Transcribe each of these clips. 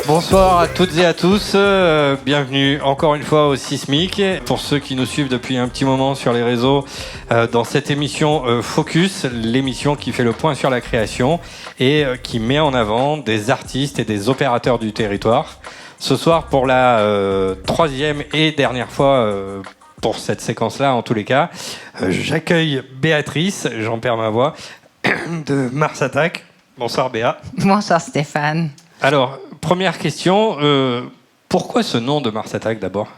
Bonsoir à toutes et à tous, bienvenue encore une fois au Sismic. Pour ceux qui nous suivent depuis un petit moment sur les réseaux, dans cette émission Focus, l'émission qui fait le point sur la création et qui met en avant des artistes et des opérateurs du territoire. Ce soir, pour la troisième et dernière fois pour cette séquence-là, en tous les cas, j'accueille Béatrice, j'en perds ma voix, de Mars Attack. Bonsoir Béa. Bonsoir Stéphane. Alors, première question, pourquoi ce nom de Mars Attack d'abord ?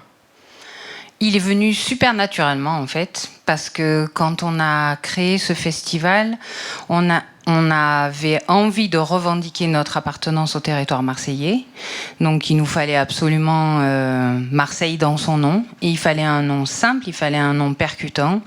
Il est venu super naturellement en fait, parce que quand on a créé ce festival, on avait envie de revendiquer notre appartenance au territoire marseillais. Donc il nous fallait absolument Marseille dans son nom. Et il fallait un nom simple, il fallait un nom percutant.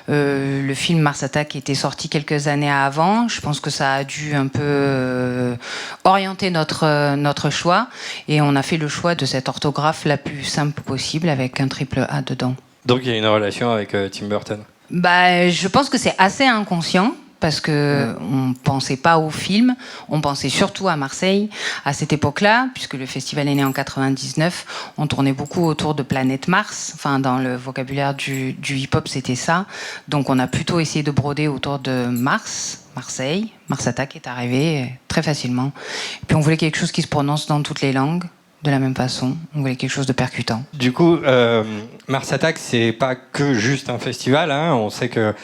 Le film Mars Attack était sorti quelques années avant. Je pense que ça a dû un peu orienter notre choix. Et on a fait le choix de cette orthographe la plus simple possible avec un triple A dedans. Donc il y a une relation avec Tim Burton ? Je pense que c'est assez inconscient. Parce que on pensait pas au film, on pensait surtout à Marseille à cette époque-là, puisque le festival est né en 99. On tournait beaucoup autour de Planète Mars. Enfin, dans le vocabulaire du hip-hop, c'était ça. Donc, on a plutôt essayé de broder autour de Mars, Marseille. Mars Attack est arrivé très facilement. Et puis, on voulait quelque chose qui se prononce dans toutes les langues. De la même façon, on voulait quelque chose de percutant. Du coup, Mars Attack, c'est pas que juste un festival. Hein. On sait que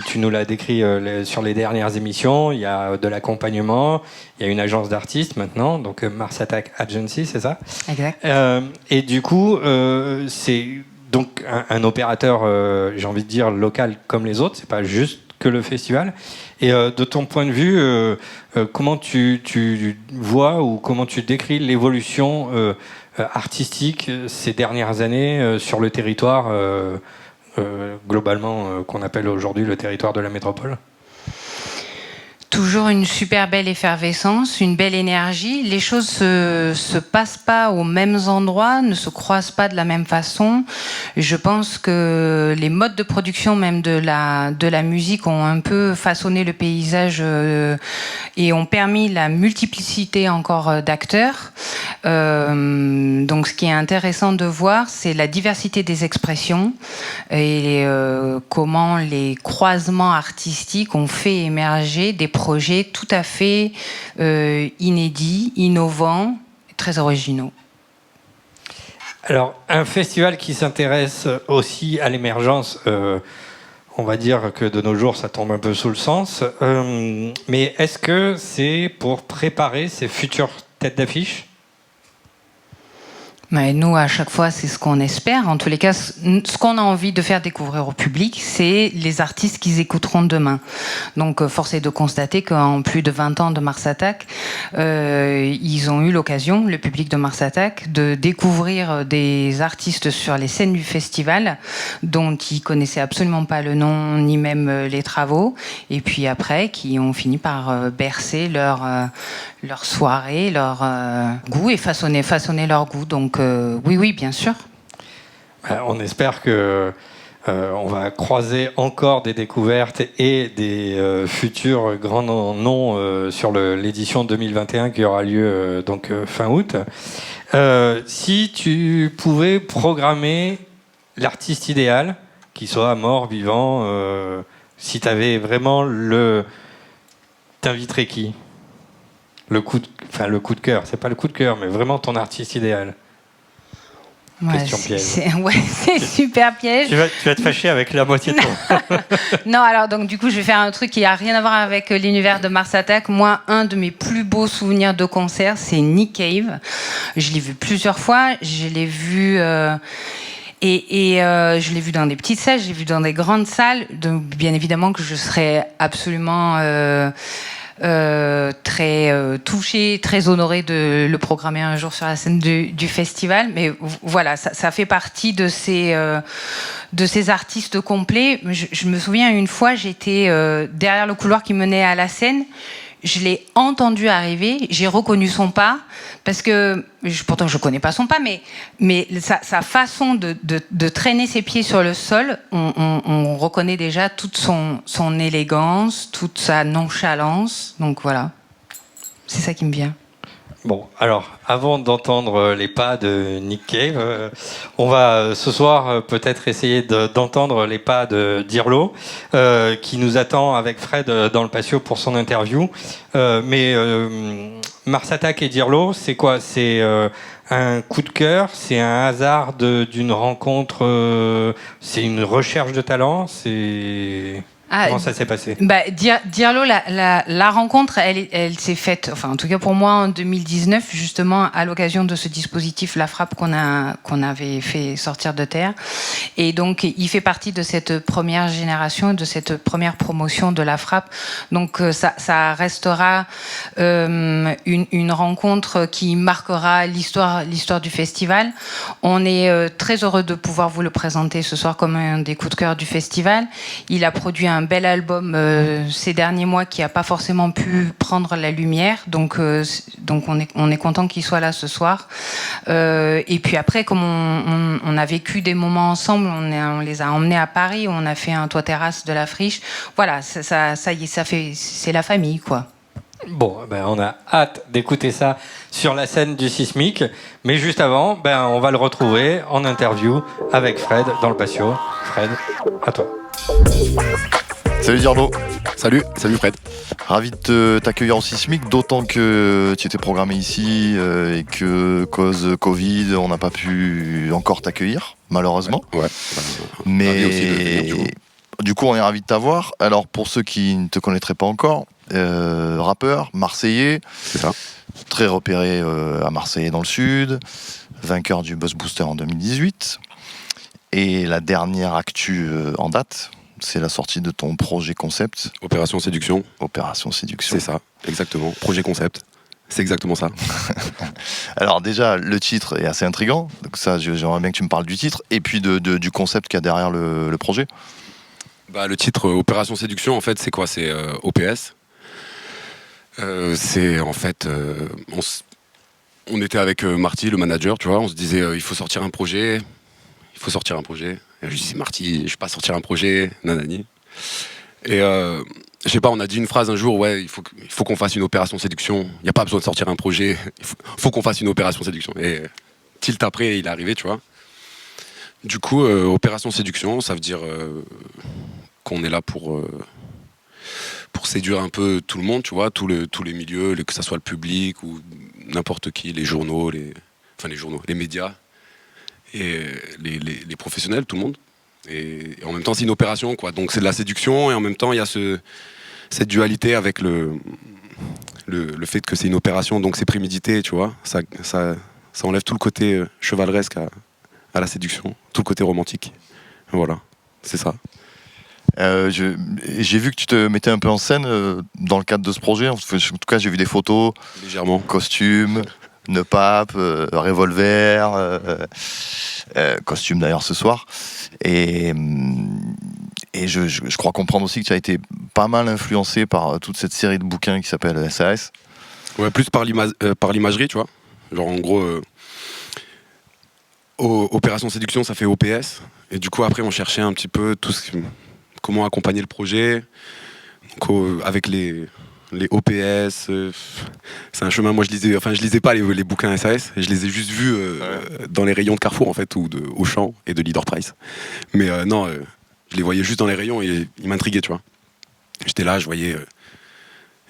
tu nous l'as décrit sur les dernières émissions. Il y a de l'accompagnement, il y a une agence d'artistes maintenant, donc Mars Attack Agency, c'est ça ? Exact. Et du coup, c'est donc un opérateur, j'ai envie de dire, local comme les autres. C'est pas juste que le festival. Et de ton point de vue, comment tu vois ou comment tu décris l'évolution artistique ces dernières années sur le territoire globalement qu'on appelle aujourd'hui le territoire de la métropole ? Toujours une super belle effervescence, une belle énergie. Les choses se passent pas aux mêmes endroits, ne se croisent pas de la même façon. Je pense que les modes de production même de la musique ont un peu façonné le paysage et ont permis la multiplicité encore d'acteurs. Donc ce qui est intéressant de voir, c'est la diversité des expressions et comment les croisements artistiques ont fait émerger des projets tout à fait inédits, innovants, très originaux. Alors, un festival qui s'intéresse aussi à l'émergence, on va dire que de nos jours, ça tombe un peu sous le sens, mais est-ce que c'est pour préparer ces futures têtes d'affiche ? Mais nous, à chaque fois, c'est ce qu'on espère. En tous les cas, ce qu'on a envie de faire découvrir au public, c'est les artistes qu'ils écouteront demain. Donc, force est de constater qu'en plus de 20 ans de Mars Attack, ils ont eu l'occasion, le public de Mars Attack, de découvrir des artistes sur les scènes du festival dont ils connaissaient absolument pas le nom, ni même les travaux. Et puis après, qui ont fini par bercer leur soirée, leur goût et façonner leur goût. Donc oui, bien sûr. On espère que on va croiser encore des découvertes et des futurs grands noms sur l'édition 2021 qui aura lieu donc fin août. Si tu pouvais programmer l'artiste idéal, qu'il soit mort, vivant, si tu avais vraiment t'inviterais qui ? Le coup de cœur, c'est pas le coup de cœur, mais vraiment ton artiste idéal. Ouais, question piège. C'est super piège. Tu vas te fâcher avec la moitié de ton... Non, alors donc du coup, je vais faire un truc qui a rien à voir avec l'univers de Mars Attack. Moi, un de mes plus beaux souvenirs de concert, c'est Nick Cave. Je l'ai vu plusieurs fois. Je l'ai vu... je l'ai vu dans des petites salles, je l'ai vu dans des grandes salles. Donc, bien évidemment que je serais absolument... très touchée, très honorée de le programmer un jour sur la scène du festival. Mais voilà, ça fait partie de ces artistes complets. Je me souviens une fois, j'étais derrière le couloir qui menait à la scène. je l'ai entendu arriver, j'ai reconnu son pas, parce que, pourtant je ne connais pas son pas, mais sa façon de traîner ses pieds sur le sol, on reconnaît déjà toute son élégance, toute sa nonchalance. Donc voilà, c'est ça qui me vient. Bon, alors, avant d'entendre les pas de Nick Cave, on va ce soir peut-être essayer d'entendre les pas de Dirlo, qui nous attend avec Fred dans le patio pour son interview. Mais Mars Attack et Dirlo, c'est quoi? C'est un coup de cœur? C'est un hasard d'une rencontre? C'est une recherche de talent? Comment ça s'est passé? Dirlo, la rencontre, elle s'est faite, enfin en tout cas pour moi en 2019, justement à l'occasion de ce dispositif La Frappe qu'on avait fait sortir de terre. Et donc il fait partie de cette première génération, de cette première promotion de La Frappe. Donc ça restera une rencontre qui marquera l'histoire du festival. On est très heureux de pouvoir vous le présenter ce soir comme un des coups de cœur du festival. Il a produit un bel album ces derniers mois qui n'a pas forcément pu prendre la lumière, donc on est content qu'il soit là ce soir. Et puis après, comme on a vécu des moments ensemble, on les a emmenés à Paris, on a fait un toit terrasse de la Friche. Voilà, ça y est, c'est la famille, quoi. Bon, on a hâte d'écouter ça sur la scène du Sismic. Mais juste avant, on va le retrouver en interview avec Fred dans le patio. Fred, à toi. Salut Dirlo. Salut Fred. Ravi de t'accueillir au Sismic, d'autant que tu étais programmé ici et que, cause Covid, on n'a pas pu encore t'accueillir, malheureusement. Ouais. Mais du coup, on est ravi de t'avoir. Alors, pour ceux qui ne te connaîtraient pas encore, rappeur, marseillais, c'est ça. Très repéré à Marseille et dans le Sud, vainqueur du Buzz Booster en 2018. Et la dernière actu en date, c'est la sortie de ton projet concept. Opération Séduction. Opération Séduction. C'est ça, exactement. Projet concept. C'est exactement ça. Alors déjà, le titre est assez intriguant. Donc ça, j'aimerais bien que tu me parles du titre et puis du concept qu'il y a derrière le projet. Le titre Opération Séduction, en fait, c'est quoi? C'est OPS. C'est en fait... on était avec Marty, le manager, tu vois. On se disait, il faut sortir un projet. Et je dis, Marty, je vais pas sortir un projet, nanani. Et je sais pas, on a dit une phrase un jour, ouais, il faut qu'on fasse une opération séduction. Il n'y a pas besoin de sortir un projet, il faut qu'on fasse une opération séduction. Et tilt après, il est arrivé, tu vois. Du coup, opération séduction, ça veut dire qu'on est là pour séduire un peu tout le monde, tu vois, tous les milieux, que ça soit le public ou n'importe qui, les journaux, les médias. Et les professionnels, tout le monde. Et en même temps, c'est une opération, quoi. Donc c'est de la séduction, et en même temps, il y a cette dualité avec le fait que c'est une opération, donc c'est prémédité, tu vois. Ça enlève tout le côté chevaleresque à la séduction, tout le côté romantique. Voilà, c'est ça. J'ai vu que tu te mettais un peu en scène dans le cadre de ce projet. En tout cas, j'ai vu des photos. Légèrement. Costumes. Nœud pape, revolver, costume d'ailleurs ce soir. Et je crois comprendre aussi que tu as été pas mal influencé par toute cette série de bouquins qui s'appelle SAS. Ouais, plus par l'imagerie, tu vois. Genre en gros, Opération Séduction, ça fait OPS. Et du coup, après, on cherchait un petit peu comment accompagner le projet. Donc, avec les OPS, c'est un chemin. Moi, je lisais pas les bouquins SAS, je les ai juste vus dans les rayons de Carrefour en fait, ou de Auchan et de Leader Price. Mais je les voyais juste dans les rayons et ils m'intriguaient, tu vois. J'étais là, je voyais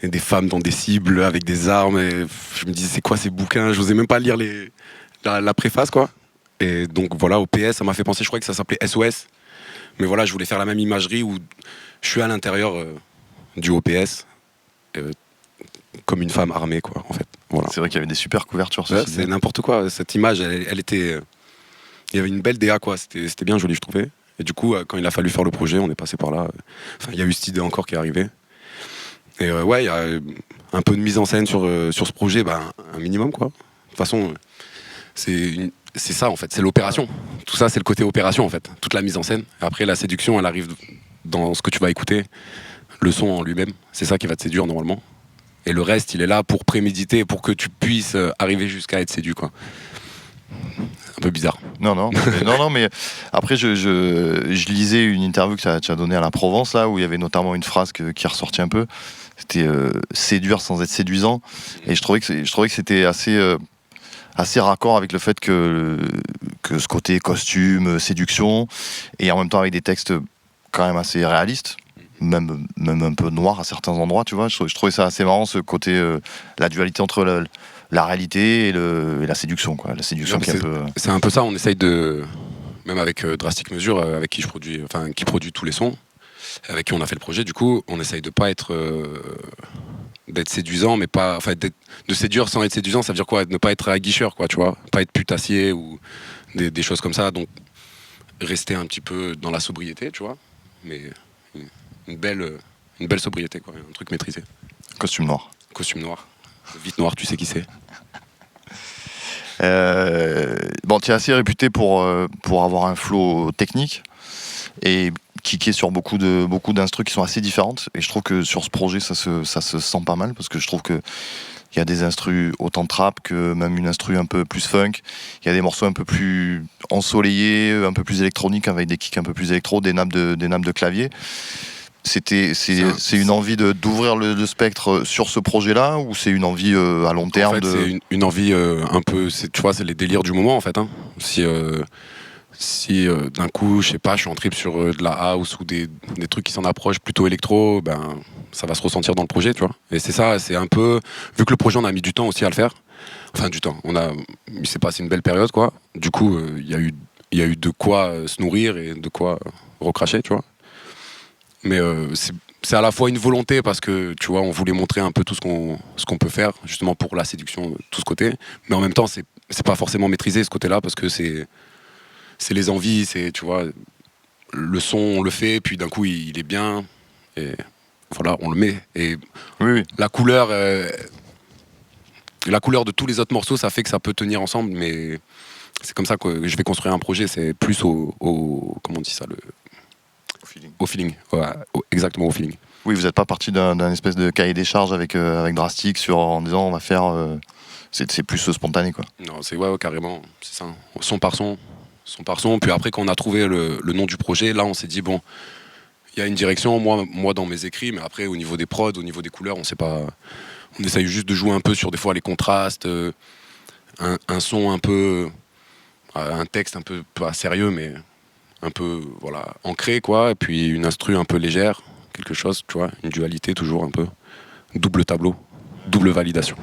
des femmes dans des cibles avec des armes et je me disais c'est quoi ces bouquins? Je n'osais même pas lire la préface, quoi. Et donc voilà, OPS, ça m'a fait penser, je crois que ça s'appelait SOS. Mais voilà, je voulais faire la même imagerie où je suis à l'intérieur du OPS. Comme une femme armée, quoi, en fait. Voilà. C'est vrai qu'il y avait des super couvertures. C'est n'importe quoi. Cette image, elle était... Il y avait une belle DA, quoi. C'était bien joli, je trouvais. Et du coup, quand il a fallu faire le projet, on est passé par là. Il y a eu cette idée encore qui est arrivée. Et ouais, il y a un peu de mise en scène sur ce projet, un minimum, quoi. De toute façon, c'est ça, en fait. C'est l'opération. Tout ça, c'est le côté opération, en fait. Toute la mise en scène. Après, la séduction, elle arrive dans ce que tu vas écouter. Le son en lui-même, c'est ça qui va te séduire normalement. Et le reste, il est là pour préméditer, pour que tu puisses arriver jusqu'à être séduit, quoi. Un peu bizarre. Non, mais après, je lisais une interview que tu as donnée à la Provence, là, où il y avait notamment une phrase qui est ressortie un peu. C'était séduire sans être séduisant. Et je trouvais que c'était assez raccord avec le fait que ce côté costume, séduction, et en même temps avec des textes quand même assez réalistes, même un peu noirs à certains endroits, tu vois. Je trouvais ça assez marrant, ce côté, la dualité entre la réalité et la séduction, quoi. La séduction qui est un peu... C'est un peu ça, on essaye de... Même avec Drastic Mesure, avec qui qui produit tous les sons, avec qui on a fait le projet, du coup, on essaye de pas être... d'être séduisant, mais pas... Enfin, de séduire sans être séduisant, ça veut dire quoi? Ne pas être aguicheur, quoi, tu vois. Pas être putassier ou des choses comme ça. Donc, rester un petit peu dans la sobriété, tu vois. Mais une belle sobriété, quoi. Un truc maîtrisé. Costume noir. Costume noir. Vite noir, tu sais qui c'est. Bon, tu es assez réputé pour avoir un flow technique et qui est sur beaucoup d'instrus qui sont assez différentes. Et je trouve que sur ce projet, ça se sent pas mal, parce que je trouve que il y a des instrus autant trap que même une instru un peu plus funk. Il y a des morceaux un peu plus ensoleillés, un peu plus électroniques, avec des kicks un peu plus électro, des nappes de clavier. C'est une envie d'ouvrir le spectre sur ce projet-là, ou c'est une envie à long terme? En fait, c'est une envie un peu, tu vois, c'est les délires du moment, en fait. Hein. Si d'un coup, je sais pas, je suis en trip sur de la house ou des trucs qui s'en approchent plutôt électro, ben ça va se ressentir dans le projet, tu vois. Et c'est ça, c'est un peu, vu que le projet on a mis du temps aussi à le faire. Enfin du temps, il s'est passé une belle période, quoi. Du coup, il y a eu de quoi se nourrir et de quoi recracher, tu vois. Mais c'est à la fois une volonté, parce que tu vois, on voulait montrer un peu tout ce qu'on peut faire justement pour la séduction, tout ce côté. Mais en même temps, c'est pas forcément maîtrisé ce côté-là, parce que c'est les envies, c'est, tu vois, le son on le fait, puis d'un coup il est bien, et voilà, on le met. Et oui. la couleur de tous les autres morceaux, ça fait que ça peut tenir ensemble, mais c'est comme ça que je vais construire un projet. C'est plus au comment on dit ça, au feeling. Ouais, exactement, au feeling. Oui, vous n'êtes pas parti d'un espèce de cahier des charges avec Drastic en disant on va faire... c'est plus spontané, quoi. Non, c'est ouais, carrément, c'est ça. Son par son. Puis après, quand on a trouvé le nom du projet, là on s'est dit bon, il y a une direction, moi dans mes écrits, mais après au niveau des prods, au niveau des couleurs, on sait pas. On essaye juste de jouer un peu sur des fois les contrastes, un son un peu, un texte un peu pas sérieux, mais un peu voilà ancré, quoi, et puis une instru un peu légère, quelque chose, tu vois, une dualité toujours un peu, double tableau, double validation.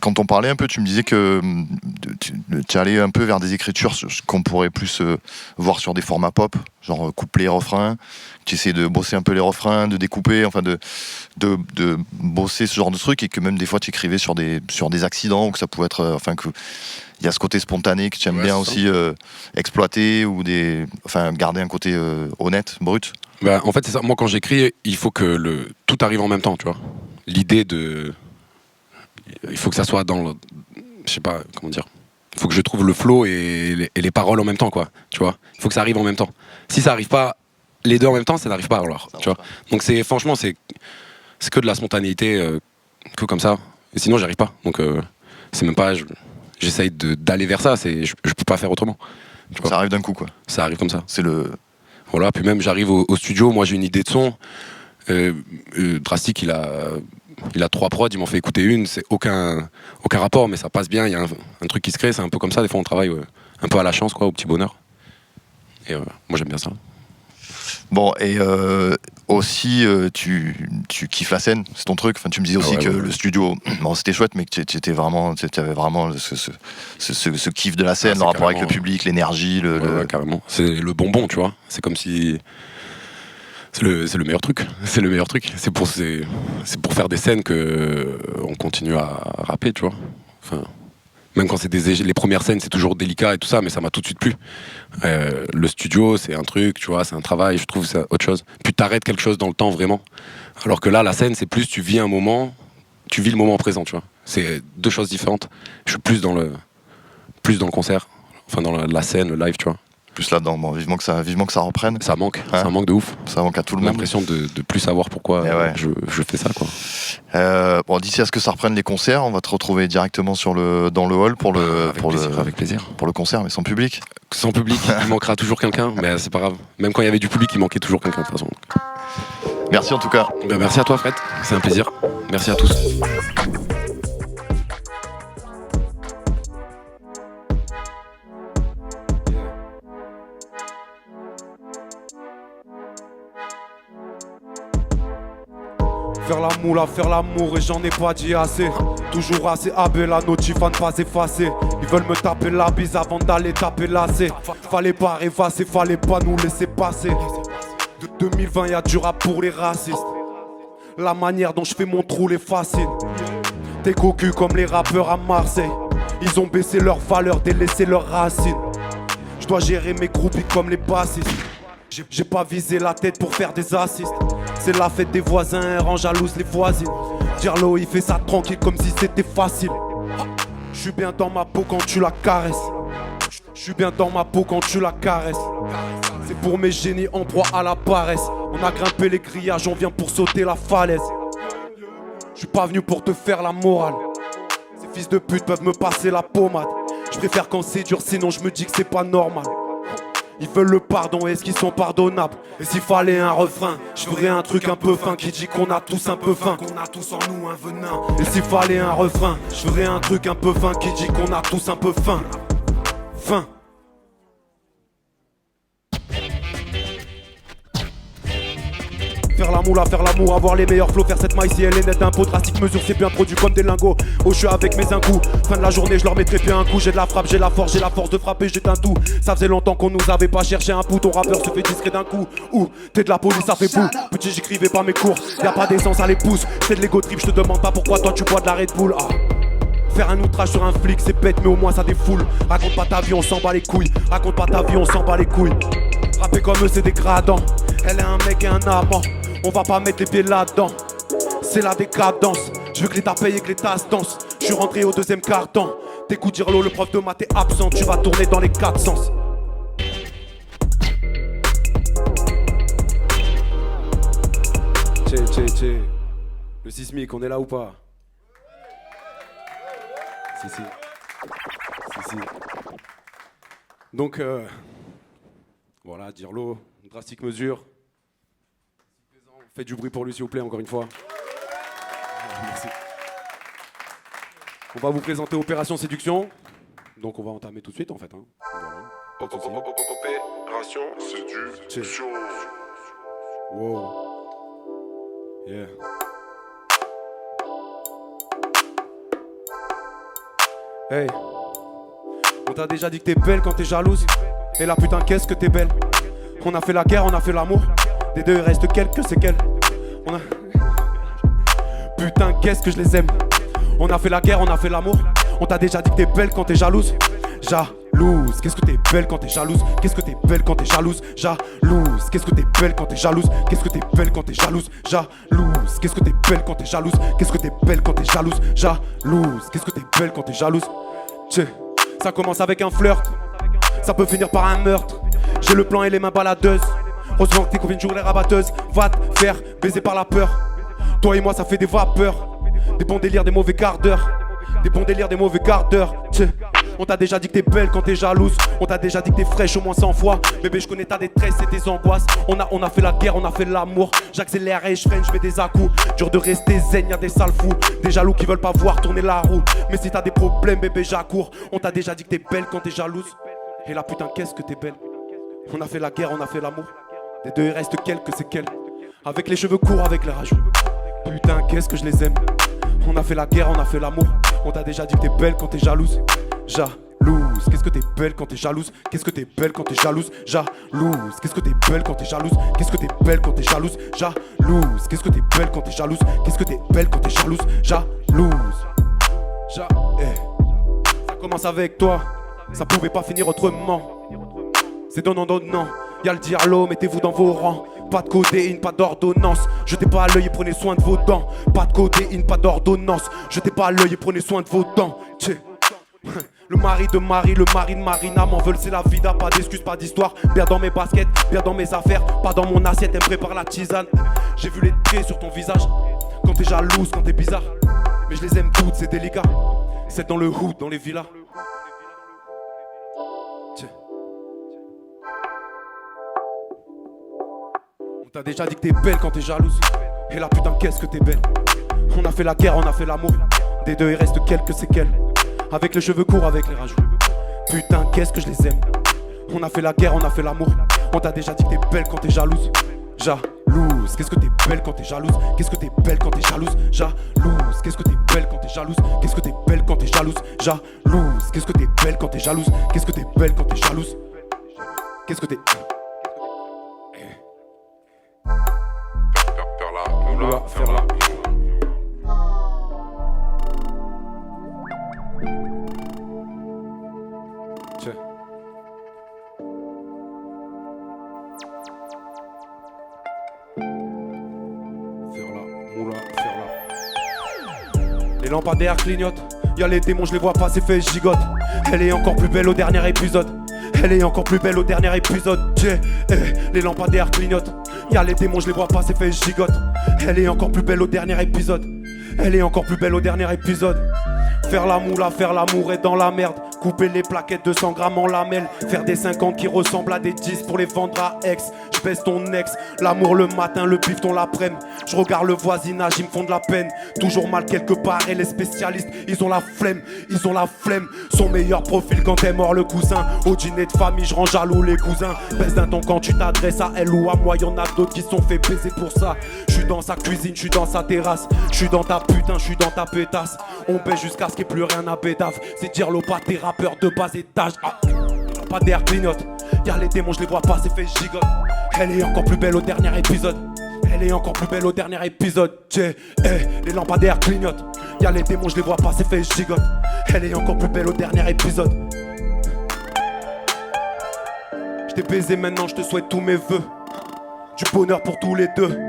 Quand on parlait un peu, tu me disais que tu allais un peu vers des écritures qu'on pourrait plus voir sur des formats pop, genre couplet, refrain. Tu essaies de bosser un peu les refrains, de découper, enfin de bosser ce genre de truc, et que même des fois tu écrivais sur des accidents, ou que ça pouvait être, enfin que il y a ce côté spontané que tu aimes bien aussi exploiter, ou garder un côté honnête, brut. Bah, en fait c'est ça. Moi quand j'écris, il faut que tout arrive en même temps, tu vois. L'idée il faut que ça soit je sais pas comment dire. Il faut que je trouve le flow et les paroles en même temps, quoi. Tu vois. Il faut que ça arrive en même temps. Si ça arrive pas les deux en même temps, ça n'arrive pas, alors. Tu vois. Donc franchement c'est que de la spontanéité, que comme ça. Et sinon j'y arrive pas. Donc c'est même pas. J'essaye d'aller vers ça. Je peux pas faire autrement. Ça arrive d'un coup, quoi. Ça arrive comme ça. C'est le. Voilà. Puis même j'arrive au studio. Moi j'ai une idée de son. Drastic, il a 3 prods, il m'en fait écouter une, c'est aucun rapport, mais ça passe bien, il y a un truc qui se crée, c'est un peu comme ça, des fois on travaille un peu à la chance, quoi, au petit bonheur. Et moi j'aime bien ça. Bon, et aussi tu kiffes la scène, c'est ton truc. Enfin, tu me disais aussi que le studio, bon, c'était chouette, mais que tu avais vraiment ce kiff de la scène, le rapport avec le public, l'énergie, Ouais, carrément. C'est le bonbon, tu vois. C'est comme si c'est le meilleur truc. C'est le meilleur truc. C'est pour faire des scènes que on continue à rapper, tu vois. Enfin, même quand c'est les premières scènes, c'est toujours délicat et tout ça, mais ça m'a tout de suite plu. Le studio, c'est un truc, tu vois, c'est un travail. Je trouve que c'est autre chose. Puis t'arrêtes quelque chose dans le temps, vraiment. Alors que là, la scène, c'est plus tu vis un moment, tu vis le moment présent, tu vois. C'est deux choses différentes. Je suis plus dans le concert, enfin dans la scène, le live, tu vois. plus là-dedans. Bon, vivement que ça reprenne. Ça manque, Hein, ça manque de ouf. ça manque à tout le J'ai monde. l'impression de plus savoir pourquoi Ouais. je fais ça, quoi. Bon, d'ici à ce que ça reprenne les concerts, on va te retrouver directement dans le hall pour Avec plaisir. le concert, mais sans public. Sans public, il manquera toujours quelqu'un, mais c'est pas grave. Même quand il y avait du public, il manquait toujours quelqu'un de toute façon. Merci en tout cas. Ben, merci à toi, Fred. C'est un plaisir. Merci à tous. Faire la moula, faire l'amour et j'en ai pas dit assez. Toujours assez habé, la notif à ne pas effacer. Ils veulent me taper la bise avant d'aller taper lacet. Fallait pas rêvasser, fallait pas nous laisser passer. De 2020 y'a du rap pour les racistes. La manière dont je fais mon trou les fascine. T'es cocu comme les rappeurs à Marseille. Ils ont baissé leurs valeurs, délaissé leurs racines. Je dois gérer mes groupies comme les bassistes. J'ai pas visé la tête pour faire des assists. C'est la fête des voisins, rend jalouse les voisines. Dirlo il fait ça tranquille comme si c'était facile. J'suis bien dans ma peau quand tu la caresses. J'suis bien dans ma peau quand tu la caresses. C'est pour mes génies en proie à la paresse. On a grimpé les grillages, on vient pour sauter la falaise. J'suis pas venu pour te faire la morale. Ces fils de pute peuvent me passer la pommade. Je préfère quand c'est dur, sinon je me dis que c'est pas normal. Ils veulent le pardon, est-ce qu'ils sont pardonnables? Et s'il fallait un refrain, je ferais un truc un peu fin qui dit qu'on a tous un peu faim, qu'on a tous en nous un venin. Et s'il fallait un refrain, je ferais un truc un peu fin qui dit qu'on a tous un peu faim. Fin. Faire la moula, faire l'amour, avoir les meilleurs flots, faire cette maille si elle est nette d'impôt, drastique mesure, c'est bien produit comme des lingots. Oh, je suis avec mes incous, fin de la journée, je leur mettrai bien un coup. J'ai de la frappe, j'ai la force de frapper, j'éteins tout. Ça faisait longtemps qu'on nous avait pas cherché un pouls, ton rappeur se fait discret d'un coup. Ouh, t'es de la police, ça fait boum. Petit, j'écrivais pas mes cours, y'a pas d'essence à les pouces. J'fais de l'ego trip, je te demande pas pourquoi toi tu bois de la Red Bull. Ah. Faire un outrage sur un flic, c'est bête, mais au moins ça défoule. Raconte pas ta vie, on s'en bat les couilles. Raconte pas ta vie, on s'en bat les couilles. Rapper comme eux, c'est dégradant. Elle est un mec et un amant. On va pas mettre les pieds là-dedans. C'est la décadence. Je veux que l'État paye et que l'État se danse. Je suis rentré au deuxième quart-temps. T'écoutes Dirlo, le prof de maths est absent. Tu vas tourner dans les quatre sens. Tché. Le sismique, on est là ou pas? Si. Donc, voilà, Dirlo, drastique mesure. Faites du bruit pour lui, s'il vous plaît, encore une fois. Merci. On va vous présenter Opération Séduction. Donc, on va entamer tout de suite, en fait. Hein. Voilà. Pas de soucis. Opération Séduction. Wow. Yeah. Hey. On t'a déjà dit que t'es belle quand t'es jalouse. Et là, putain, qu'est-ce que t'es belle. On a fait la guerre, on a fait l'amour. Des deux, il reste quelques séquelles. Putain, qu'est-ce que je les aime. On a fait la guerre, on a fait l'amour. On t'a déjà dit que t'es belle quand t'es jalouse. Jalouse, qu'est-ce que t'es belle quand t'es jalouse. Qu'est-ce que t'es belle quand t'es jalouse. Jalouse, qu'est-ce que t'es belle quand t'es jalouse. Qu'est-ce que t'es belle quand t'es jalouse. Jalouse, qu'est-ce que t'es belle quand t'es jalouse. Qu'est-ce que t'es belle quand t'es jalouse. Jalouse, qu'est-ce que t'es belle quand t'es jalouse. Tchè, ça commence avec un flirt. Ça peut finir par un meurtre. J'ai le plan et les mains baladeuses. Heureusement que tes copines jouent les rabatteuses. Va te faire baiser par la peur. Toi et moi ça fait des vapeurs. Des bons délires, des mauvais quarts d'heure. Des bons délires, des mauvais quarts d'heure. On t'a déjà dit que t'es belle quand t'es jalouse. On t'a déjà dit que t'es fraîche au moins 100 fois. Bébé je connais ta détresse et tes angoisses. On a fait la guerre, on a fait l'amour. J'accélère et je freine, je mets des à-coups. Dur de rester zen, y'a des sales fous. Des jaloux qui veulent pas voir tourner la roue. Mais si t'as des problèmes bébé j'accours. On t'a déjà dit que t'es belle quand t'es jalouse. Et là putain qu'est-ce que t'es belle. On a fait la guerre, on a fait l'amour. Des deux il reste quelques séquelles. Avec les cheveux courts, avec les rageux. Putain qu'est-ce que je les aime. On a fait la guerre, on a fait l'amour. On t'a déjà dit que t'es belle quand t'es jalouse. Jalouse, qu'est-ce que t'es belle quand t'es jalouse. Qu'est-ce que t'es belle quand t'es jalouse. Jalouse, qu'est-ce que t'es belle quand t'es jalouse. Qu'est-ce que t'es belle quand t'es jalouse. Jalouse, qu'est-ce que t'es belle quand t'es jalouse. Qu'est-ce que t'es belle quand t'es jalouse. Jalouse. Ça commence avec toi. Ça pouvait pas finir autrement. C'est donnant. Y'a le Dirlo, mettez-vous dans vos rangs. Pas de codéine, pas d'ordonnance. Jetez pas à l'œil et prenez soin de vos dents. Pas de codéine, pas d'ordonnance. Jetez pas à l'œil et prenez soin de vos dents. Le mari de Marie, le mari de Marina m'en veulent, c'est la vida, pas d'excuses, pas d'histoire. Bien dans mes baskets, bien dans mes affaires, pas dans mon assiette, elle me prépare la tisane. J'ai vu les traits sur ton visage, quand t'es jalouse, quand t'es bizarre. Mais je les aime toutes, c'est délicat. C'est dans le hood, dans les villas. Tiens. On t'a déjà dit que t'es belle quand t'es jalouse. Et là putain qu'est-ce que t'es belle. On a fait la guerre, on a fait l'amour. Des deux il reste quelques séquelles. Avec les cheveux courts, avec les rageux. Putain qu'est-ce que je les aime. On a fait la guerre, on a fait l'amour. On t'a déjà dit que t'es belle quand t'es jalouse. Jalouse, qu'est-ce que t'es belle quand t'es jalouse. Qu'est-ce que t'es belle quand t'es jalouse. Jalouse, qu'est-ce que t'es belle quand t'es jalouse. Qu'est-ce que t'es belle quand t'es jalouse. Jalouse, qu'est-ce que t'es belle quand t'es jalouse. Qu'est-ce que t'es belle quand t'es jalouse. Qu'est-ce que t'es... Faire la moula, faire la. Tiens. Faire la moula, faire la. Les lampadaires clignotent. Y'a les démons, je les vois pas, c'est fait, je gigote. Elle est encore plus belle au dernier épisode. Elle est encore plus belle au dernier épisode. Les lampadaires clignotent. Y'a les démons, je les vois pas, c'est fait, je gigote. Elle est encore plus belle au dernier épisode. Elle est encore plus belle au dernier épisode. Faire la moula, faire l'amour est dans la merde. Couper les plaquettes de 100 grammes en lamelles. Faire des 50 qui ressemblent à des 10 pour les vendre à ex. Je baisse ton ex, l'amour le matin, le pif ton l'après-midi. Je regarde le voisinage, ils me font de la peine. Toujours mal quelque part et les spécialistes, ils ont la flemme, ils ont la flemme. Son meilleur profil quand est mort le cousin. Au dîner de famille, je rends jaloux les cousins. Baisse d'un ton quand tu t'adresses à elle ou à moi. Y'en a d'autres qui se sont fait baiser pour ça. Je suis dans sa cuisine, je suis dans sa terrasse. Je suis dans ta putain, je suis dans ta pétasse. On baisse jusqu'à ce qu'il n'y ait plus rien à bédave. C'est dire l'opa, t'es rappeur de bas étage. Ah, pas d'air clignote. Y'a les démons, je les vois pas, c'est fait, gigote. Elle est encore plus belle au dernier épisode. Elle est encore plus belle au dernier épisode. Les lampadaires clignotent. Y'a les démons, je les vois pas, c'est fait, gigote. Elle est encore plus belle au dernier épisode. Je t'ai baisé, maintenant je te souhaite tous mes vœux. Du bonheur pour tous les deux.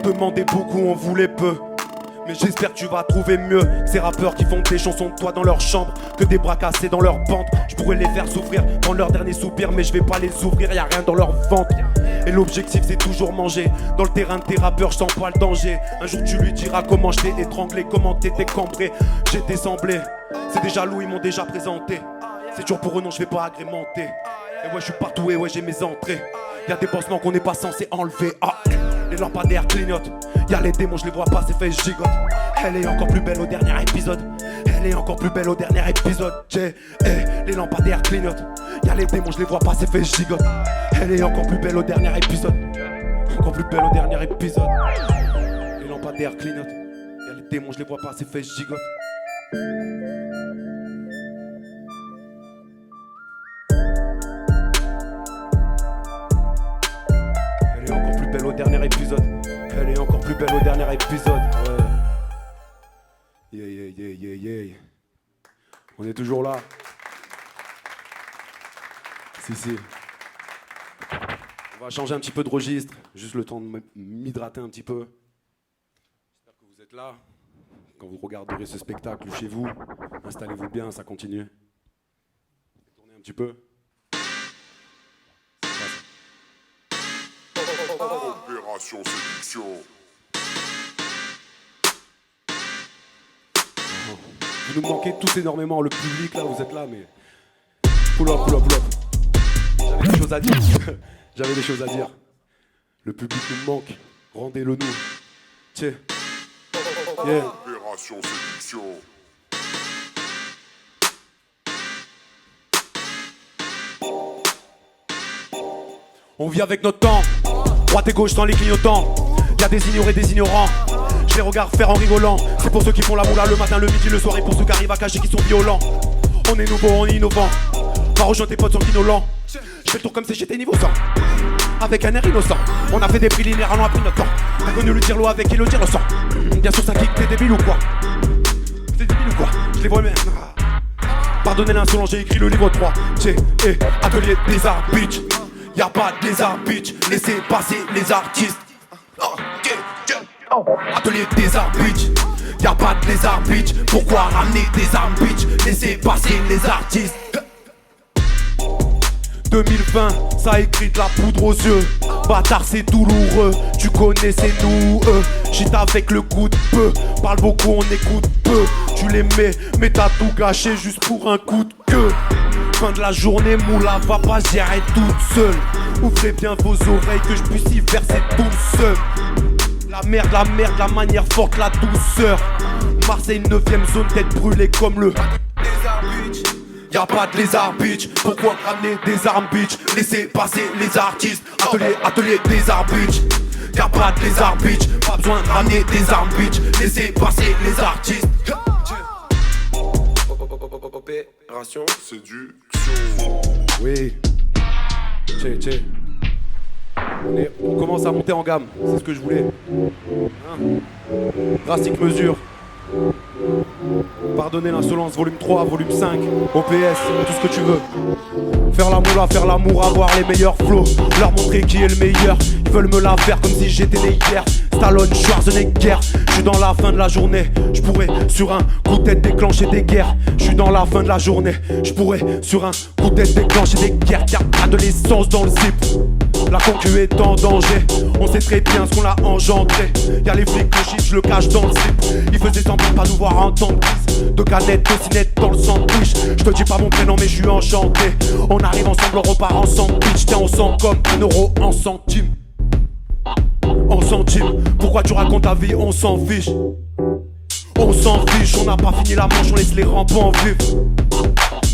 On demandait beaucoup, on voulait peu. Mais j'espère que tu vas trouver mieux. Ces rappeurs qui font des chansons de toi dans leur chambre, que des bras cassés dans leur ventre. Je pourrais les faire souffrir, prendre leur dernier soupir, mais je vais pas les ouvrir, y'a rien dans leur ventre. Et l'objectif c'est toujours manger. Dans le terrain de tes rappeurs, je sens pas le danger. Un jour tu lui diras comment je t'ai étranglé, comment t'étais cambré. J'étais semblé, c'est des jaloux, ils m'ont déjà présenté. C'est dur pour eux, non je vais pas agrémenter. Et ouais je suis partout, et ouais j'ai mes entrées. Y'a des pansements qu'on n'est pas censé enlever. Ah, les lampadaires clignotent. Y'a les démons, je les vois pas, c'est fait, je gigote. Elle est encore plus belle au dernier épisode. Elle est encore plus belle au dernier épisode. Les lampadaires clignotent. Y'a les démons, je les vois pas, c'est fait, je gigote. Elle est encore plus belle au dernier épisode. Encore plus belle au dernier épisode. Les lampadaires clignotent. Y'a les démons, je les vois pas, c'est fait, je gigote. Elle est encore plus belle au dernier épisode. Elle est encore plus belle au dernier épisode. Yeah. On est toujours là. Si. On va changer un petit peu de registre. Juste le temps de m'hydrater un petit peu. J'espère que vous êtes là. Quand vous regarderez ce spectacle chez vous, installez-vous bien, ça continue. Tournez un petit peu. Opération séduction. Vous nous manquez tous énormément, le public là, vous êtes là, mais... Pull up. J'avais des choses à dire. Le public nous manque, rendez-le nous. Tiens. Yeah. Opération séduction. On vit avec notre temps, droite et gauche sans les clignotants. Y'a des ignorés, des ignorants. Je les regarde faire en rigolant. C'est pour ceux qui font la moula le matin, le midi, le soir. Et pour ceux qui arrivent à cacher, qui sont violents. On est nouveau, on est innovant. Va rejoindre tes potes sanguinolents. Je fais le tour comme si j'étais niveau 100. Avec un air innocent. On a fait des préliminaires, on a pris notre temps. T'as connu le tire-l'eau avec et le tire-le-sang. Bien sûr ça kick, t'es débile ou quoi? T'es débile ou quoi? Je les vois même. Pardonnez l'insolence, j'ai écrit le livre 3. Atelier des arts, bitch. Y'a pas de lézard, bitch. Laissez passer les artistes. Atelier des arts, bitch. Y'a pas de lézard, bitch. Pourquoi ramener des armes, bitch? laissez passer les artistes. 2020, ça écrit de la poudre aux yeux. Bâtard c'est douloureux, tu connais c'est nous J'hite avec le coup de peu, parle beaucoup on écoute peu. Tu les mets, mais t'as tout gâché juste pour un coup de queue. Fin de la journée, moula va pas gérer toute seule. Ouvrez bien vos oreilles que je puisse y verser tout seul. La merde, la manière forte, la douceur. Marseille 9ème zone, tête brûlée comme le Y'a pas de lézard bitch, pourquoi ramener des armes bitch? Laissez passer les artistes, atelier des armes bitch. Y'a pas de lézard bitch, pas besoin de ramener des armes bitch. Laissez passer les artistes. Opération séduction. Oui. Tché. On commence à monter en gamme, c'est ce que je voulais. Drastique mesure. Pardonner l'insolence, volume 3, volume 5, OPS, tout ce que tu veux. Faire l'amour, avoir les meilleurs flows. Leur montrer qui est le meilleur. Ils veulent me la faire comme si j'étais né hier. Stallone, Schwarzenegger. J'suis dans la fin de la journée. J'pourrais sur un coup de tête déclencher des guerres. J'suis dans la fin de la journée. J'pourrais sur un coup de tête déclencher des guerres. Y'a pas de l'essence dans le zip. La concu est en danger. On sait très bien ce qu'on a engendré. Y'a les flics, le shit, je le cache dans le slip. Ils faisaient semblant de pas nous voir en temps de crise. De canettes, de cinettes dans le sandwich. Je te dis pas mon prénom mais je suis enchanté. On arrive ensemble, on repart en sandwich. Tiens on sent comme 1 euro en centime. En centime, pourquoi tu racontes ta vie, on s'en fiche. On s'en fiche, on n'a pas fini la manche, on laisse les rampants vivre.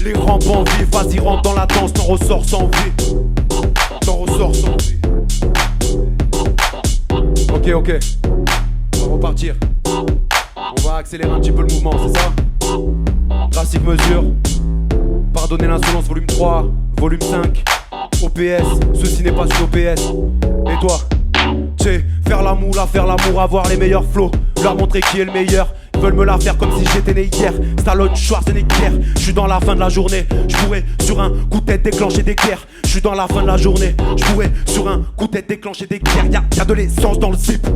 Les rampants vivent, vas-y rentre dans la danse, t'en ressors sans vie. T'en ressors sans vie. Ok, on va repartir. On va accélérer un petit peu le mouvement, c'est ça? Drastique mesure. Pardonner l'insolence, volume 3, volume 5. OPS, ceci n'est pas sur OPS. Et toi? Faire l'amour, avoir les meilleurs flows. Leur montrer qui est le meilleur. Ils veulent me la faire comme si j'étais né hier. Stallone, Schwarzenegger. J'suis dans la fin de la journée. J'pourrais sur un coup de tête déclencher des guerres. J'suis dans la fin de la journée. J'pourrais sur un coup de tête déclencher des guerres. Y'a de l'essence dans le zip.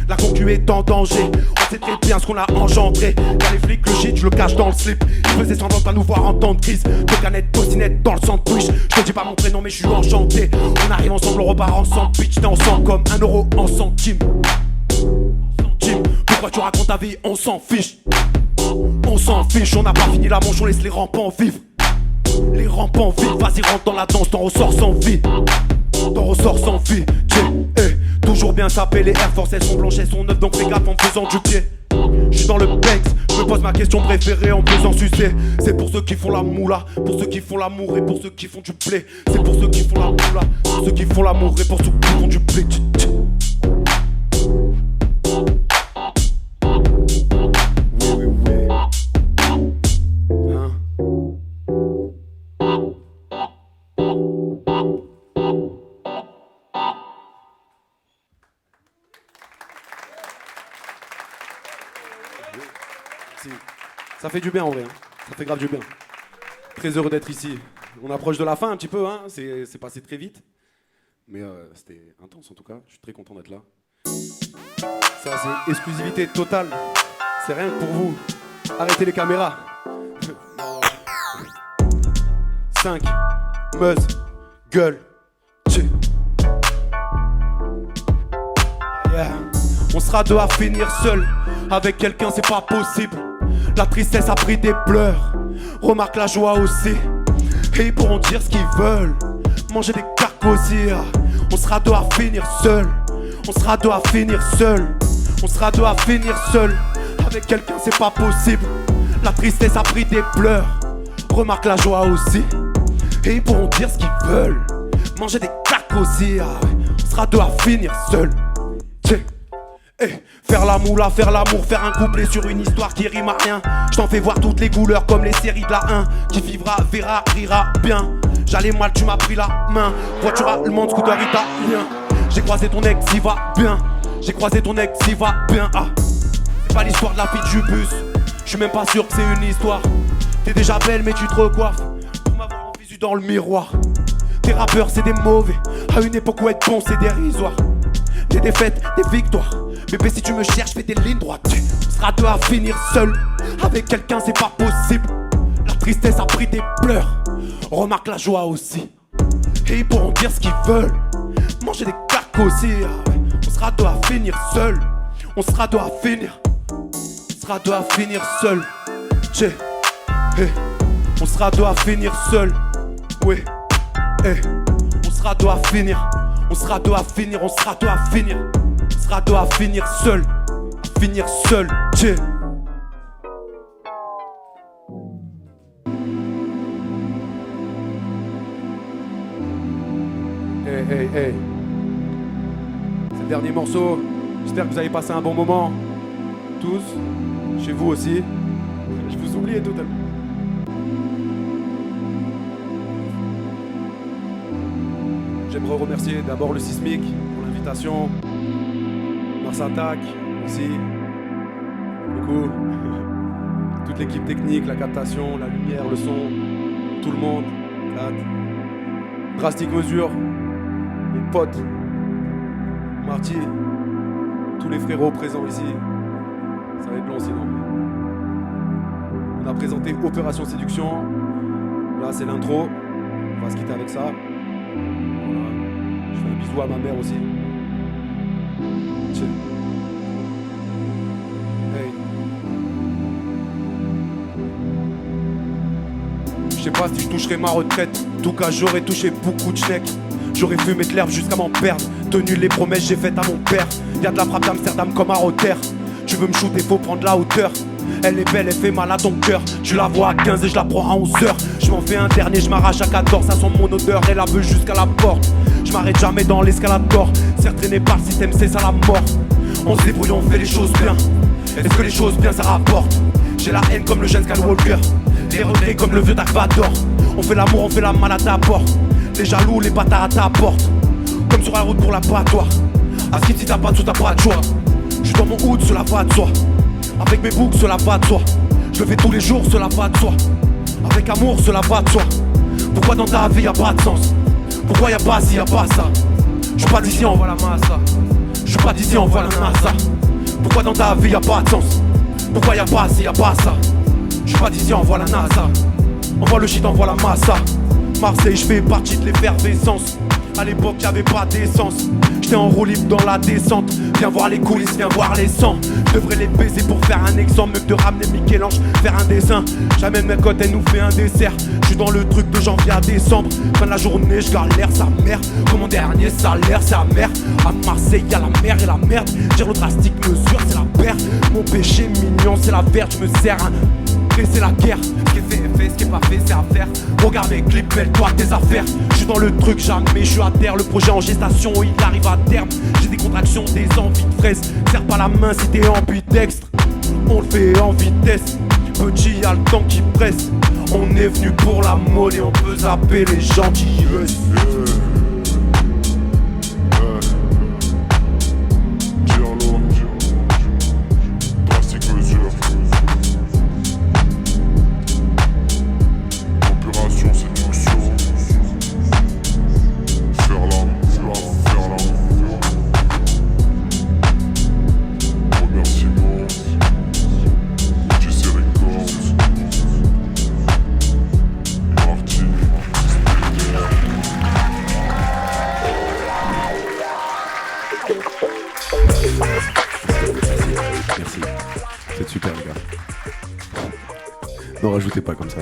La concu est en danger. On sait très bien ce qu'on a engendré. Y'a les flics, le shit, je le cache dans le slip. Ils faisaient semblant de pas nous voir en temps de crise. De canettes, bocinettes dans le sandwich. Je te dis pas mon prénom mais je suis enchanté. On arrive ensemble, on repart ensemble. Bitch, t'es ensemble comme 1 euro en centime. Pourquoi tu racontes ta vie, on s'en fiche. On s'en fiche, on n'a pas fini la manche, on laisse les rampants vivre. Les rampants vivent, vas-y rentre dans la danse, t'en ressors sans vie. T'en ressors sans vie, toujours bien sapé, les Air Force elles sont blanches, elles sont neuves, donc fais gaffe en faisant du pied. J'suis dans le Banks, je me pose ma question préférée en faisant sucer. C'est pour ceux qui font la moula, pour ceux qui font l'amour et pour ceux qui font du blé. C'est pour ceux qui font la moula, pour ceux qui font l'amour et pour ceux qui font du blé. Ça fait du bien en vrai, hein. Ça fait grave du bien. Très heureux d'être ici. On approche de la fin un petit peu, hein. C'est passé très vite. Mais c'était intense en tout cas, je suis très content d'être là. Ça c'est exclusivité totale, c'est rien que pour vous. Arrêtez les caméras. 5, Meuse, gueule, tché. Yeah. On sera deux à finir seul. Avec quelqu'un c'est pas possible. La tristesse a pris des pleurs. Remarque la joie aussi. Et ils pourront dire ce qu'ils veulent. Manger des carcosiers. On sera deux à finir seul. On sera deux à finir seul. On sera deux à finir seul. Avec quelqu'un c'est pas possible. La tristesse a pris des pleurs. Remarque la joie aussi. Et ils pourront dire ce qu'ils veulent. Manger des carcosiers. On sera deux à finir seul. Faire l'amour, faire un couplet sur une histoire qui rime à rien. Je t'en fais voir toutes les couleurs comme les séries de la 1. Qui vivra, verra, rira bien. J'allais mal, tu m'as pris la main. Voiture allemande, scooter italien. J'ai croisé ton ex, il va bien. J'ai croisé ton ex, il va bien. Ah, c'est pas l'histoire de la fille du bus. Je suis même pas sûr que c'est une histoire. T'es déjà belle mais tu te recoiffes pour m'avoir en visu dans le miroir. Tes rappeurs c'est des mauvais. À une époque où être bon c'est dérisoire. Des défaites, des victoires. Bébé si tu me cherches fais des lignes droites. On sera deux à finir seul. Avec quelqu'un c'est pas possible. La tristesse a pris tes pleurs. Remarque la joie aussi. Et ils pourront dire ce qu'ils veulent. Manger des cacs aussi. Ah ouais. On sera deux à finir seul. On sera deux à finir. On sera deux à finir seul. Tché. Hey. On sera deux à finir seul. Oui. Hey. On sera deux à finir. On sera deux à finir. On sera deux à finir. On sera deux à finir seul. À finir seul. Tché. Hey. C'est le dernier morceau. J'espère que vous avez passé un bon moment. Tous. Chez vous aussi. Je vous oubliais totalement. J'aimerais remercier d'abord le Sismic pour l'invitation. Mars Attack aussi. Le coup. Toute l'équipe technique, la captation, la lumière, le son. Tout le monde. Drastic Mesure. Mon pote, Marty, tous les frérots présents ici. Ça va être long sinon. On a présenté Opération Séduction. Là c'est l'intro. On va se quitter avec ça. Voilà. Je fais un bisou à ma mère aussi. Chill. Hey. Je sais pas si je toucherai ma retraite. En tout cas j'aurais touché beaucoup de chèques. J'aurais fumé de l'herbe jusqu'à m'en perdre. Tenu les promesses j'ai faites à mon père. Y'a de la frappe d'Amsterdam comme à Rotter. Tu veux me shooter, faut prendre la hauteur. Elle est belle, elle fait mal à ton cœur. Tu la vois à 15 et je la prends à 11 heures. Je m'en fais un dernier, je m'arrache à 14. Ça sent mon odeur, elle la veut jusqu'à la porte. Je m'arrête jamais dans l'escalator. Serre traîné par le système, c'est ça la mort. On se débrouille, on fait les choses bien. Est-ce que les choses bien ça rapporte? J'ai la haine comme le jeune Skywalker. Les regrets comme le vieux Dark Vador. On fait l'amour, on fait la mal à ta porte. Les jaloux, les bâtards à ta porte. Comme sur la route pour l'abattoir. À ce qui dit t'as pas de sous, t'as pas de choix. J'suis dans mon hood, cela va de soi. Avec mes boucs, cela va de soi. Je le fais tous les jours, cela va de soi. Avec amour, cela va de soi. Pourquoi dans ta vie y'a pas de sens? Pourquoi y'a pas ci, y'a pas ça? J'suis pas d'ici, on voit la massa. J'suis pas d'ici, on voit la NASA. Pourquoi dans ta vie y'a pas de sens? Pourquoi y'a pas ci, y'a pas ça? J'suis pas d'ici, on voit la NASA. On voit le shit, on voit la massa. Marseille, je fais partie de l'effervescence. À l'époque, y'avait pas d'essence. J'étais en roue libre dans la descente. Viens voir les coulisses, viens voir les sangs. Je devrais les baiser pour faire un exemple. Mieux que de ramener Michel-Ange, faire un dessin. Jamais mec quand elle nous fait un dessert. Je suis dans le truc de janvier à décembre. Fin de la journée, je galère sa mère. Comme mon dernier salaire, sa mère. À Marseille, y'a la mer et la merde. Dire le drastique mesure, c'est la paire. Mon péché mignon, c'est la verte. Je me sers un. C'est la guerre, ce qui est fait est fait, ce qui est pas fait c'est à faire. Regarde mes clips, mêle-toi tes affaires. Je suis dans le truc, jamais je suis à terre. Le projet en gestation, il arrive à terme. J'ai des contractions, des envies de fraises. Serre pas la main si t'es ambidextre. On le fait en vitesse. Petit, y'a le temps qui presse. On est venu pour la mode et on peut zapper les gentils. Merci. C'est super les gars. Non, rajoutez pas comme ça.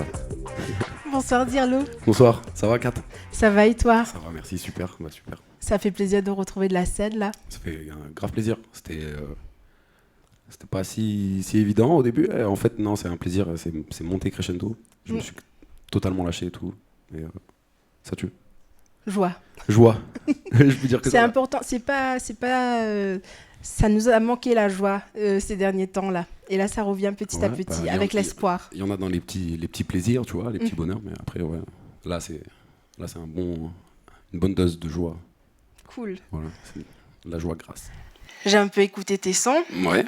Bonsoir Dirlo. Bonsoir, ça va Kat? Ça va et toi? Ça va, merci, super, bah, super. Ça fait plaisir de retrouver de la scène là. Ça fait un grave plaisir. C'était pas si évident au début. En fait, non, c'est un plaisir, c'est monté crescendo. Je me suis totalement lâché et tout. Et ça tue. Joie. Joie. Je peux dire que c'est important. C'est pas. Ça nous a manqué la joie ces derniers temps là. Et là, ça revient petit à petit avec l'espoir. Il y en a dans les petits plaisirs, tu vois, les petits bonheurs. Mais après, ouais, là, c'est une bonne dose de joie. Cool. Voilà, c'est la joie grasse. J'ai un peu écouté tes sons. Ouais.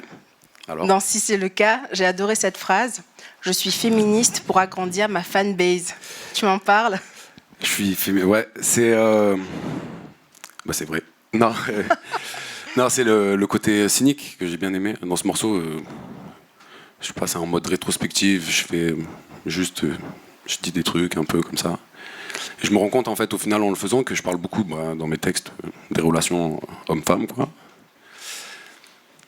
Alors. Non, si c'est le cas, j'ai adoré cette phrase. Je suis féministe pour agrandir ma fanbase. Tu m'en parles? Je suis féministe. Ouais, c'est. C'est vrai. Non. Non, c'est le côté cynique que j'ai bien aimé. Dans ce morceau, je passe en mode rétrospective. Je fais juste je dis des trucs un peu comme ça. Et je me rends compte, en fait, au final, en le faisant, que je parle beaucoup dans mes textes des relations hommes-femmes, quoi.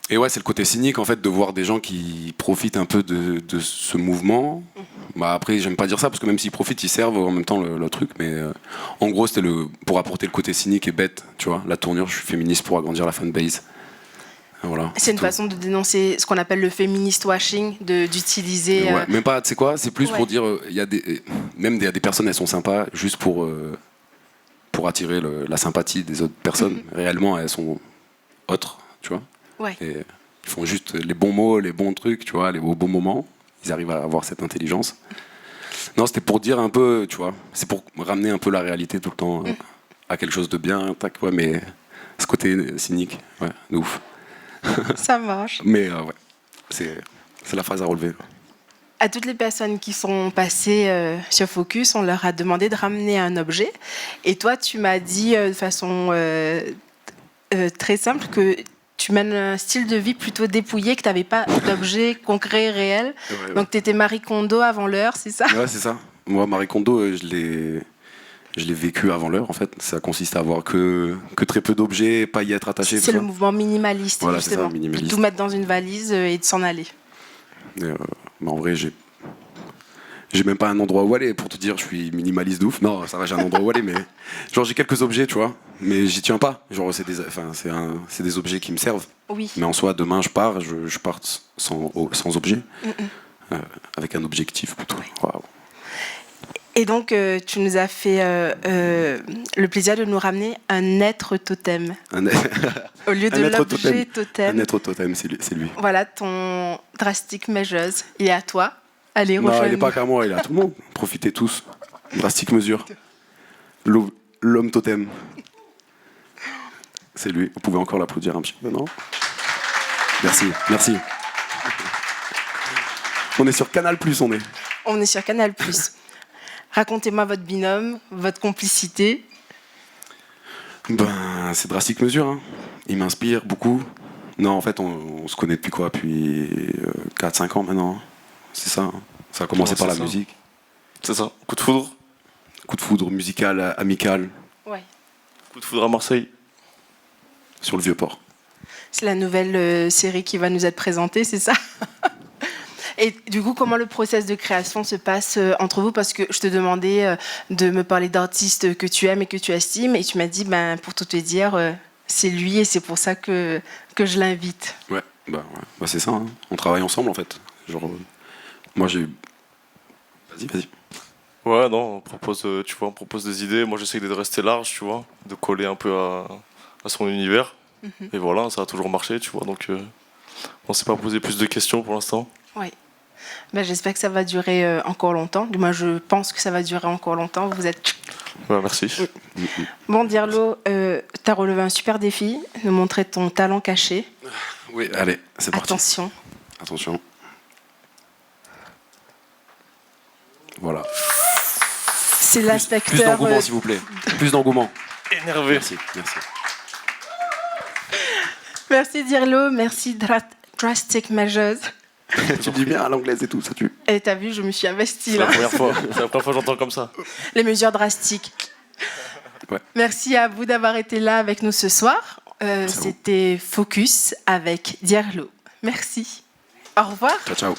Et ouais, c'est le côté cynique, en fait, de voir des gens qui profitent un peu de ce mouvement. Bah, après, j'aime pas dire ça, parce que même s'ils profitent, ils servent en même temps le truc. Mais en gros, c'était pour apporter le côté cynique et bête, tu vois. La tournure, je suis féministe pour agrandir la fanbase. Voilà, C'est une tout. façon de dénoncer ce qu'on appelle le féminist washing, d'utiliser... Ouais, même pas, tu sais quoi, c'est plus pour dire, il y a des personnes, elles sont sympas juste pour attirer la sympathie des autres personnes. Réellement, elles sont autres, tu vois. Ouais. Et ils font juste les bons mots, les bons trucs, tu vois, au bon moment. Ils arrivent à avoir cette intelligence. Non, c'était pour dire un peu, tu vois, c'est pour ramener un peu la réalité tout le temps à quelque chose de bien, tac, ouais, mais ce côté cynique, ouais, de ouf. Ça marche. Mais ouais, c'est la phrase à relever. À toutes les personnes qui sont passées sur Focus, on leur a demandé de ramener un objet. Et toi, tu m'as dit de façon très simple que tu mènes un style de vie plutôt dépouillé, que tu n'avais pas d'objet concret, réel. Ouais. Donc tu étais Marie Kondo avant l'heure, c'est ça? Ouais, c'est ça. Moi, Marie Kondo, je l'ai vécu avant l'heure, en fait. Ça consiste à avoir que très peu d'objets, pas y être attaché. C'est le mouvement minimaliste, voilà, c'est justement. ça, minimaliste. Tout mettre dans une valise et de s'en aller. Et, en vrai, j'ai même pas un endroit où aller, pour te dire, je suis minimaliste de ouf. Non, ça va, j'ai un endroit où aller, mais genre j'ai quelques objets, tu vois, mais j'y tiens pas. Genre c'est des objets qui me servent. Oui. Mais en soi, demain je pars sans objet, avec un objectif plutôt. Waouh. Et donc, tu nous as fait le plaisir de nous ramener un être totem. Au lieu de l'objet totem. Un être totem, c'est lui. Voilà, ton Drastic Measures. Il est à toi. Allez, non, rejoins-nous. il n'est pas qu'à moi, il est à tout le monde. Profitez tous. Drastic Mesure. L'homme totem. C'est lui. Vous pouvez encore l'applaudir un petit peu, non? Merci. On est sur Canal+, on est. On est sur Canal+. Racontez-moi votre binôme, votre complicité. Ben, c'est Drastic Mesure. Hein. Il m'inspire beaucoup. Non, en fait, on se connaît depuis quoi? Depuis 4-5 ans maintenant. C'est ça. Hein. Ça a commencé par la musique. C'est ça. Coup de foudre. Coup de foudre musical, amical. Ouais. Coup de foudre à Marseille. Sur le Vieux-Port. C'est la nouvelle série qui va nous être présentée, c'est ça? Et du coup, comment le process de création se passe entre vous? Parce que je te demandais de me parler d'artistes que tu aimes et que tu estimes, et tu m'as dit, ben, pour tout te dire, c'est lui, et c'est pour ça que je l'invite. Ouais, bah c'est ça. Hein. On travaille ensemble, en fait. Genre, moi, j'ai... Vas-y. Ouais, non, on propose des idées. Moi, j'essaye de rester large, tu vois, de coller un peu à son univers. Et voilà, ça a toujours marché, tu vois. Donc, on s'est pas posé plus de questions pour l'instant. Oui. Ben, j'espère que ça va durer encore longtemps. Du moins, je pense que ça va durer encore longtemps. Vous êtes... Ouais, merci. Bon, Dirlo, t'as relevé un super défi, de montrer ton talent caché. Oui, allez, c'est parti. Attention. Voilà. C'est l'inspecteur... Plus d'engouement, s'il vous plaît. Plus d'engouement. Énervé. Merci. Merci, Dirlo. Merci, Drastic Measures. Tu dis bien à l'anglaise et tout, ça tue. Et t'as vu, je me suis investie C'est là. la première fois que j'entends comme ça. Les mesures drastiques. Ouais. Merci à vous d'avoir été là avec nous ce soir. C'était Focus avec Dirlo. Merci. Au revoir. Ciao.